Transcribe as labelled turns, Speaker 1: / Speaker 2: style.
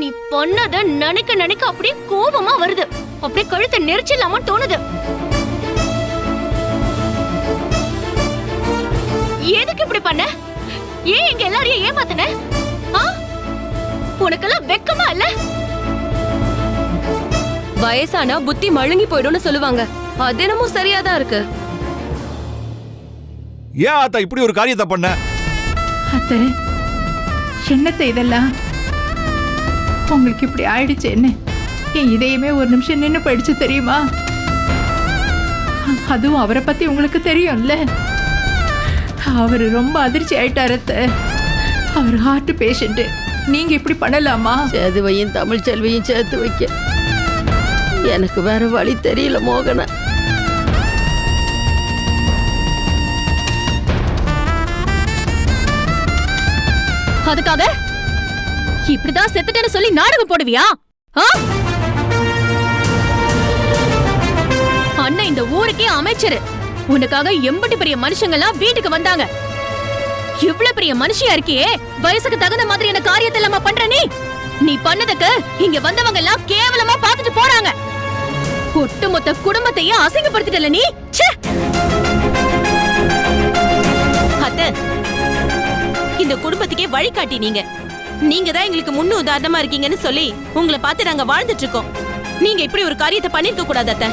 Speaker 1: நீ பண்ணத நினைக்க நினைக்க அப்படியே கோபமா வருது. அப்படியே கழுத்தை நெரிச்சிடலாமா தோணுது. எதுக்கு இப்படி பண்ண? ஏன் எங்க எல்லாரையும் ஏமாத்துன? உனக்கெல்லாம் வெக்கமா இல்ல?
Speaker 2: வயசானா புத்தி மழுங்கி போயிடும்னு சொல்லுவாங்க. அது என்னமோ சரியாதான் இருக்கு.
Speaker 3: ஏன் ஆத்தா இப்படி ஒரு காரியத்தை பண்ண?
Speaker 4: அத்தை, என்னத்தை இதெல்லாம்? உங்களுக்கு இப்படி ஆயிடுச்சு என்ன? என் இதயமே ஒரு நிமிஷம் நின்று போயிடுச்சு தெரியுமா? அதுவும் அவரை பத்தி உங்களுக்கு தெரியும்ல. அவர் ரொம்ப அதிர்ச்சி ஆயிட்டாரு அத்தை. அவர் ஹார்ட் பேஷண்ட். நீங்க இப்படி பண்ணலாமா?
Speaker 5: சேதுவையும் தமிழ் செல்வியும் சேர்த்து வைக்க எனக்கு வேற வழி தெரியல மோகனா.
Speaker 1: அதுக்காக இப்படிதான் செத்துட்டேன்னு சொல்லி நாடகம் போடுவியா? அண்ணன் இந்த ஊருக்கே அமைச்சரு. உனக்காக எம்பட்டி பெரிய மனுஷங்கெல்லாம் வீட்டுக்கு வந்தாங்க. இவ்வளவு பெரிய மனுஷியா இருக்கியே, வயசுக்கு தகுந்த மாதிரி என்ன காரியத்தை இல்லாம பண்ற நீ பண்ணதுக்கு இங்க வந்தவங்க எல்லாம் கேவலமா பாத்துட்டு போறாங்க. ஒட்டுமொத்த குடும்பத்தையும் அசிங்கப்படுத்திட்டல நீ.
Speaker 6: அத்தை, இந்த குடும்பத்துக்கே வழிகாட்டி நீங்க தான் எங்களுக்கு முன்னு உதாரணமா இருக்கீங்கன்னு சொல்லி உங்களை பார்த்து நாங்க வாழ்ந்துட்டு இருக்கோம். நீங்க இப்படி ஒரு காரியத்தை பண்ணிருக்க கூடாது அத்தை.